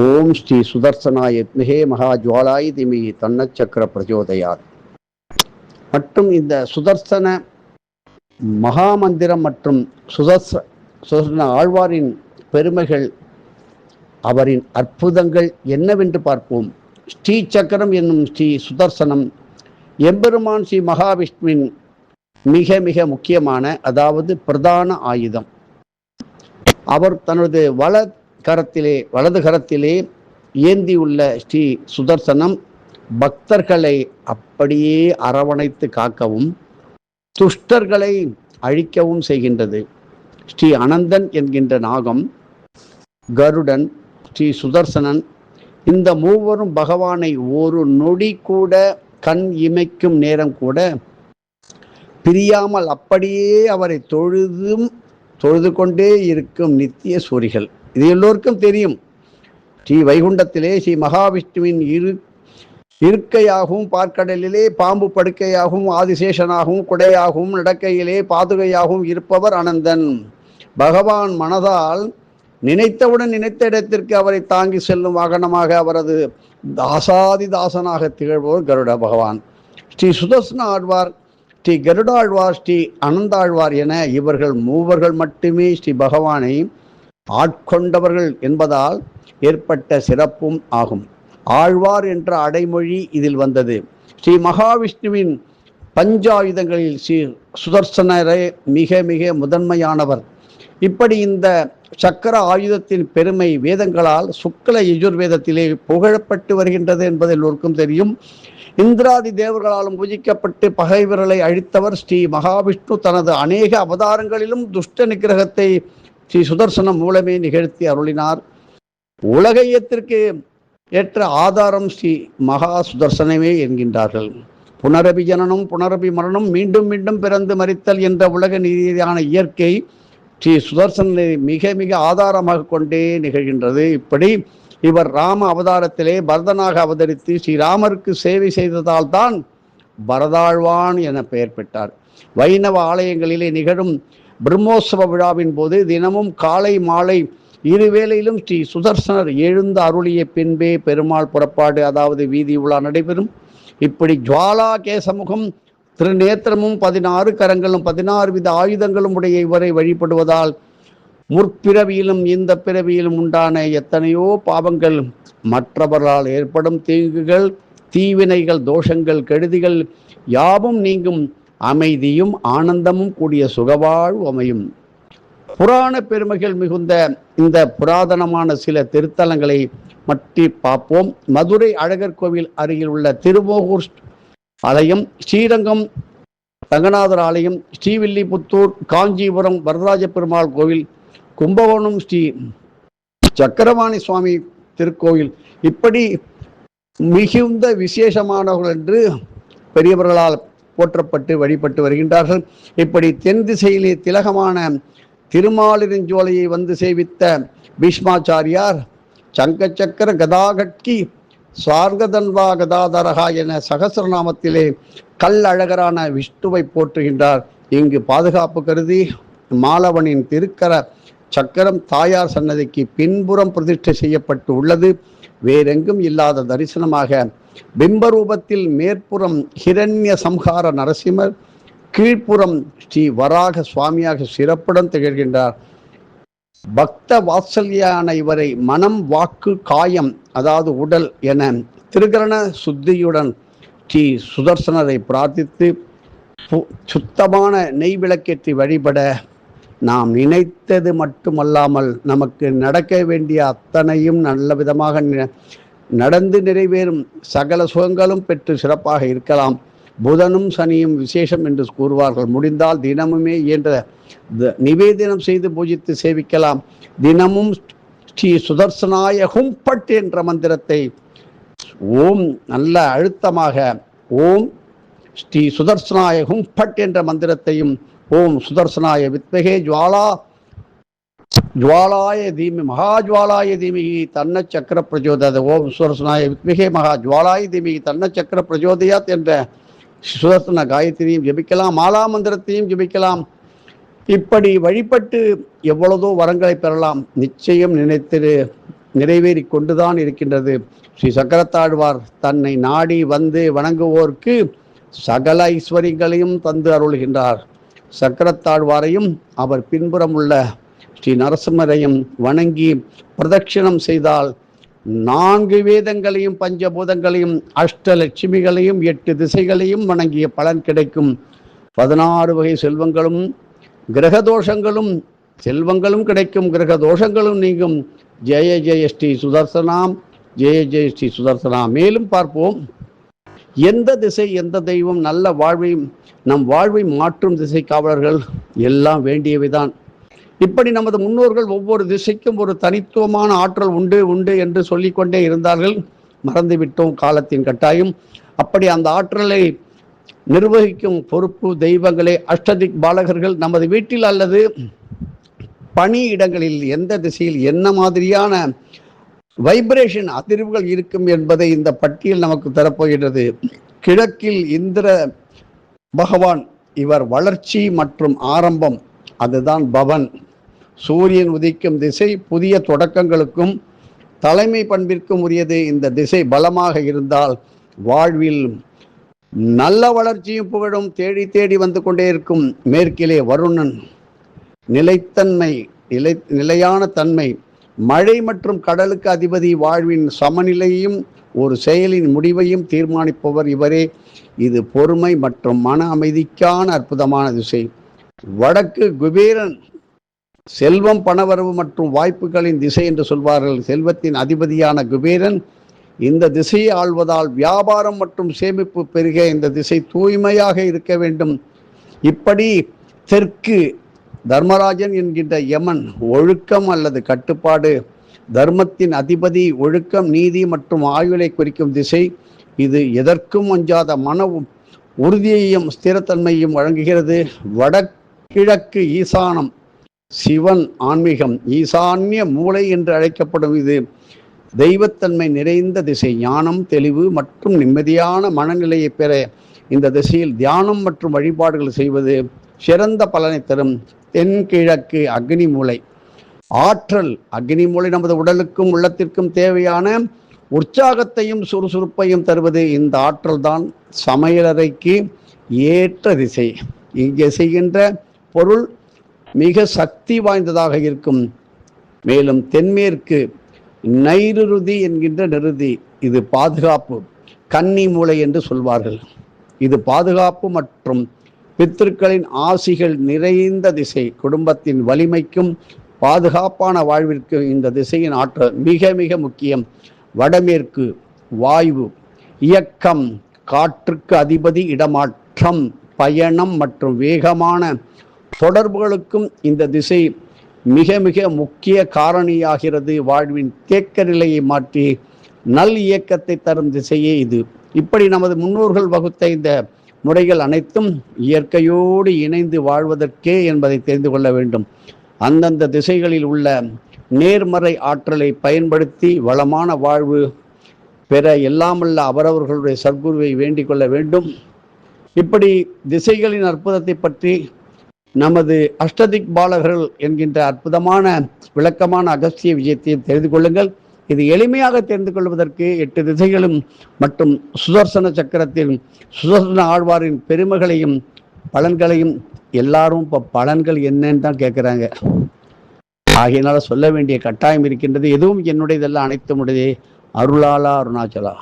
ஓம் ஸ்ரீ சுதர்சனாய வித்மஹே மகாஜ்வாலாய தீமஹி தன்னச்சக்கர பிரச்சோதயாத். மற்றும் இந்த சுதர்சன மகாமந்திரம் மற்றும் சுதர்சன ஆழ்வாரின் பெருமைகள், அவரின் அற்புதங்கள் என்னவென்று பார்ப்போம். ஸ்ரீ சக்கரம் என்னும் ஸ்ரீ சுதர்சனம் எம்பெருமான் ஸ்ரீ மகாவிஷ்ணுவின் மிக மிக முக்கியமான, அதாவது பிரதான ஆயுதம். அவர் தனது வலது கரத்திலே ஏந்தியுள்ள ஸ்ரீ சுதர்சனம் பக்தர்களை அப்படியே அரவணைத்து காக்கவும் துஷ்டர்களை அழிக்கவும் செய்கின்றது. ஸ்ரீ அனந்தன் என்கின்ற நாகம், கருடன், ஸ்ரீ சுதர்சனன், இந்த மூவரும் பகவானை ஒரு நொடி கூட, கண் இமைக்கும் நேரம் கூட பிரியாமல் அப்படியே அவரை தொழுது கொண்டே இருக்கும் நித்திய சூரிகள். இது எல்லோருக்கும் தெரியும். ஸ்ரீ வைகுண்டத்திலே ஸ்ரீ மகாவிஷ்ணுவின் இருக்கையாகவும், பார்க்கடலிலே பாம்பு படுக்கையாகவும், ஆதிசேஷனாகவும், குடையாகவும், நடக்கையிலே பாதுகையாகவும் இருப்பவர் அனந்தன். பகவான் மனதால் நினைத்தவுடன் நினைத்த இடத்திற்கு அவரை தாங்கி செல்லும் வாகனமாக, அவரது தாசாதிதாசனாக திகழ்பவர் கருட பகவான். ஸ்ரீ சுதர்சன ஆழ்வார், ஸ்ரீ கருடாழ்வார், ஸ்ரீ அனந்தாழ்வார் என இவர்கள் மூவர்கள் மட்டுமே ஸ்ரீ பகவானை ஆட்கொண்டவர்கள் என்பதால் ஏற்பட்ட சிறப்பும் ஆகும். ஆழ்வார் என்ற அடைமொழி இதில் வந்தது. ஸ்ரீ மகாவிஷ்ணுவின் பஞ்சாயுதங்களில் ஸ்ரீ சுதர்சனரே மிக மிக முதன்மையானவர். இப்படி இந்த சக்கர ஆயுதத்தின் பெருமை வேதங்களால் சுக்ல யஜுர்வேதத்திலே புகழப்பட்டு வருகின்றது என்பது எல்லோருக்கும் தெரியும். இந்திராதி தேவர்களாலும் பூஜிக்கப்பட்டு பகைவர்களை அழித்தவர் ஸ்ரீ மகாவிஷ்ணு. தனது அநேக அவதாரங்களிலும் துஷ்ட நிகிரகத்தை ஸ்ரீ சுதர்சனம் மூலமே நிகழ்த்தி அருளினார். உலகையத்திற்கு ஏற்ற ஆதாரம் ஸ்ரீ மகா சுதர்சனமே என்கின்றார்கள். புனரபி ஜனனம் புனரபி மரணம், மீண்டும் மீண்டும் பிறந்து மரித்தல் என்ற உலக நீதியான இயற்கை ஸ்ரீ சுதர்சனை மிக மிக ஆதாரமாக கொண்டே நிகழ்கின்றது. இப்படி இவர் ராம அவதாரத்திலே பரதனாக அவதரித்து ஸ்ரீராமருக்கு சேவை செய்ததால் தான் பரதாழ்வான் என பெயர் பெற்றார். வைணவ ஆலயங்களிலே நிகழும் பிரம்மோற்சவ விழாவின் போது தினமும் காலை மாலை இருவேளையிலும் ஸ்ரீ சுதர்சனர் எழுந்து அருளிய பின்பே பெருமாள் புறப்பாடு, அதாவது வீதி உலா நடைபெறும். இப்படி ஜுவாலா கேசமுகம், திருநேத்திரமும் 16 கரங்களும் 16 வித ஆயுதங்களும் உடைய இவரை வழிபடுவதால் முற்பிறவியிலும் இந்த பிறவியிலும் உண்டான எத்தனையோ பாவங்கள், மற்றவர்களால் ஏற்படும் தீங்குகள், தீவினைகள், தோஷங்கள், கெடுதிகள் யாவும் நீங்கும். அமைதியும் ஆனந்தமும் கூடிய சுகவாழ்வு அமையும். புராண பெருமைகள் மிகுந்த இந்த புராதனமான சில திருத்தலங்களை பற்றி பார்ப்போம். மதுரை அழகர் கோவில் அருகில் உள்ள திருமோகூர் ஆலயம், ஸ்ரீரங்கம் ரங்கநாதர் ஆலயம், ஸ்ரீவில்லிபுத்தூர், காஞ்சிபுரம் வரதராஜ பெருமாள் கோவில், கும்பகோணம் ஸ்ரீ சக்கரவாணி சுவாமி திருக்கோவில், இப்படி மிகுந்த விசேஷமானவர்கள் என்று பெரியவர்களால் போற்றப்பட்டு வழிபட்டு வருகின்றார்கள். இப்படி தென் திசையிலே திலகமான திருமாலிருஞ்சோலையை வந்து சேவித்த பீஷ்மாச்சாரியார் சங்கச்சக்கர கதாகட்கி சார்கதன்வா கதாதரகா என சகசிரநாமத்திலே கல்லழகரான விஷ்ணுவை போற்றுகின்றார். இங்கு பாதுகாப்பு கருதி மாலவனின் திருக்கர சக்கரம் தாயார் சன்னதிக்கு பின்புறம் பிரதிஷ்டை செய்யப்பட்டு உள்ளது. வேறெங்கும் இல்லாத தரிசனமாக பிம்பரூபத்தில் மேற்புறம் ஹிரண்ய சம்ஹார நரசிம்மர், கீழ்ப்புறம் ஸ்ரீ வராக சுவாமியாக சிறப்புடன் திகழ்கின்றார். பக்த வாத்சல்யான இவரை மனம், வாக்கு, காயம், அதாவது உடல் என திருகரண சுத்தியுடன் ஸ்ரீ சுதர்சனரை பிரார்த்தித்து சுத்தமான நெய் விளக்கேற்றி வழிபட நாம் நினைத்தது மட்டுமல்லாமல் நமக்கு நடக்க வேண்டிய அத்தனையும் நல்ல விதமாக நடந்து நிறைவேறும். சகல சுகங்களும் பெற்று சிறப்பாக இருக்கலாம். புதனும் சனியும் விசேஷம் என்று கூறுவார்கள். முடிந்தால் தினமுமே என்ற நிவேதனம் செய்து பூஜித்து சேவிக்கலாம். தினமும் ஸ்ரீ சுதர்சனாய ஹும்பட் என்ற மந்திரத்தை ஓம் நல்ல அழுத்தமாக ஓம் ஸ்ரீ சுதர்சனாய ஹும்பட் என்ற மந்திரத்தையும் ஓம் சுதர்சனாய வித்மஹே ஜுவாலாய தீமி மகாஜ்வாலாய தீமிகி தன்ன சக்கர பிரச்சோதயாத், ஓம் சுதர்சனாய வித்மஹே மகாஜ்வாலாய தீமிகி தன்ன சக்கர பிரச்சோதயாத் என்ற சுதர்சன காயத்ரியும் ஜபிக்கலாம். மாலா மந்திரத்தையும் ஜபிக்கலாம். இப்படி வழிபட்டு எவ்வளவோ வரங்களை பெறலாம். நிச்சயம் நிறைவேறி கொண்டுதான் இருக்கின்றது. ஸ்ரீ சக்கரத்தாழ்வார் தன்னை நாடி வந்து வணங்குவோர்க்கு சகல ஐஸ்வர்யங்களையும் தந்து அருள்கின்றார். சக்கரத்தாழ்வாரையும் அவர் பின்புறம் உள்ள ஸ்ரீ நரசிம்மரையும் வணங்கி பிரதட்சிணம் செய்தால் 4 வேதங்களையும் பஞ்சபூதங்களையும் அஷ்டலட்சுமிகளையும் 8 திசைகளையும் வணங்கிய பலன் கிடைக்கும். 16 வகை செல்வங்களும் கிரகதோஷங்களும் செல்வங்களும் கிடைக்கும், கிரக தோஷங்களும் நீங்கும். ஜெய ஜெய ஸ்ரீ சுதர்சனாம், ஜெய ஜெய ஸ்ரீ சுதர்சனாம். மேலும் பார்ப்போம். எந்த திசை எந்த தெய்வம் நல்ல வாழ்வையும் நம் வாழ்வை மாற்றும் திசை காவலர்கள் எல்லாம் வேண்டியவைதான். இப்படி நமது முன்னோர்கள் ஒவ்வொரு திசைக்கும் ஒரு தனித்துவமான ஆற்றல் உண்டு உண்டு என்று சொல்லிக்கொண்டே இருந்தார்கள். மறந்துவிட்டோம் காலத்தின் கட்டாயம். அப்படி அந்த ஆற்றலை நிர்வகிக்கும் பொறுப்பு தெய்வங்களே அஷ்டதிக் பாலகர்கள். நமது வீட்டில் அல்லது பணி இடங்களில் எந்த திசையில் என்ன மாதிரியான வைப்ரேஷன் அதிர்வுகள் இருக்கும் என்பதை இந்த பட்டியல் நமக்கு தரப்போகிறது. கிழக்கில் இந்திர பகவான், இவர் வளர்ச்சி மற்றும் ஆரம்பம், அதுதான் பவன். சூரியன் உதிக்கும் திசை புதிய தொடக்கங்களுக்கும் தலைமை பண்பிற்கும் உரியது. இந்த திசை பலமாக இருந்தால் வாழ்வில் நல்ல வளர்ச்சியும் புகழும் தேடி தேடி வந்து கொண்டே இருக்கும். மேற்கிலே வருணன், நிலைத்தன்மை, நிலையான தன்மை, மழை மற்றும் கடலுக்கு அதிபதி, வாழ்வின் சமநிலையும் ஒரு செயலின் முடிவையும் தீர்மானிப்பவர் இவரே. இது பொறுமை மற்றும் மன அமைதிக்கான அற்புதமான திசை. வடக்கு குபேரன், செல்வம் பணவரவு மற்றும் வாய்ப்புகளின் திசை என்று சொல்வார்கள். செல்வத்தின் அதிபதியான குபேரன் இந்த திசையை ஆள்வதால் வியாபாரம் மற்றும் சேமிப்பு பெருக இந்த திசை தூய்மையாக இருக்க வேண்டும். இப்படி தெற்கு தர்மராஜன் என்கின்ற யமன், ஒழுக்கம் அல்லது கட்டுப்பாடு. தர்மத்தின் அதிபதி, ஒழுக்கம், நீதி மற்றும் ஆயுளை குறிக்கும் திசை. இது எதற்கும் அஞ்சாத மன உறுதியையும் ஸ்திரத்தன்மையும் வழங்குகிறது. வடகிழக்கு ஈசானம், சிவன், ஆன்மீகம், ஈசான்ய மூளை என்று அழைக்கப்படும் இது தெய்வத்தன்மை நிறைந்த திசை. ஞானம், தெளிவு மற்றும் நிம்மதியான மனநிலையை பெற இந்த திசையில் தியானம் மற்றும் வழிபாடுகள் செய்வது சிறந்த பலனை தரும். தென்கிழக்கு அக்னி மூலை, ஆற்றல். அக்னி மூலை நமது உடலுக்கும் உள்ளத்திற்கும் தேவையான உற்சாகத்தையும் சுறுசுறுப்பையும் தருவது. இந்த ஆற்றல் தான் சமையலறைக்கு ஏற்ற திசை. இங்கே செய்கின்ற பொருள் மிக சக்தி வாய்ந்ததாக இருக்கும். மேலும் தென்மேற்கு நைருதி என்கின்ற நிருதி, இது பாதுகாப்பு, கன்னி மூலை என்று சொல்வார்கள். இது பாதுகாப்பு மற்றும் பித்ருக்களின் ஆசிகள் நிறைந்த திசை. குடும்பத்தின் வலிமைக்கும் பாதுகாப்பான வாழ்விற்கு இந்த திசையின் ஆற்றல் மிக மிக முக்கியம். வடமேற்கு வாயு, இயக்கம், காற்றுக்கு அதிபதி, இடமாற்றம், பயணம் மற்றும் வேகமான தொடர்புகளுக்கும் இந்த திசை மிக மிக முக்கிய காரணியாகிறது. வாழ்வின் தேக்க நிலையை மாற்றி நல் இயக்கத்தை தரும் திசையே இது. இப்படி நமது முன்னோர்கள் வகுத்த இந்த முறைகள் அனைத்தும் இயற்கையோடு இணைந்து வாழ்வதற்கே என்பதை தெரிந்து கொள்ள வேண்டும். அந்தந்த திசைகளில் உள்ள நேர்மறை ஆற்றலை பயன்படுத்தி வளமான வாழ்வு பெற எல்லாமல்ல அவரவர்களுடைய சத்குருவை வேண்டிக் கொள்ள வேண்டும். இப்படி திசைகளின் அற்புதத்தை பற்றி நமது அஷ்டதிக் பாலகர்கள் என்கின்ற அற்புதமான விளக்கமான அகஸ்திய விஜயத்தையும் தெரிந்து கொள்ளுங்கள். இது எளிமையாக தெரிந்து கொள்வதற்கு 8 திசைகளும் மற்றும் சுதர்சன சக்கரத்தின் சுதர்சன ஆழ்வாரின் பெருமைகளையும் பலன்களையும் எல்லாரும் இப்போ பலன்கள் என்னன்னு தான் கேட்குறாங்க. ஆகையினால சொல்ல வேண்டிய கட்டாயம் இருக்கின்றது. எதுவும் என்னுடையதெல்லாம் அனைத்தும் உடையதே. அருளாலா அருணாச்சலா.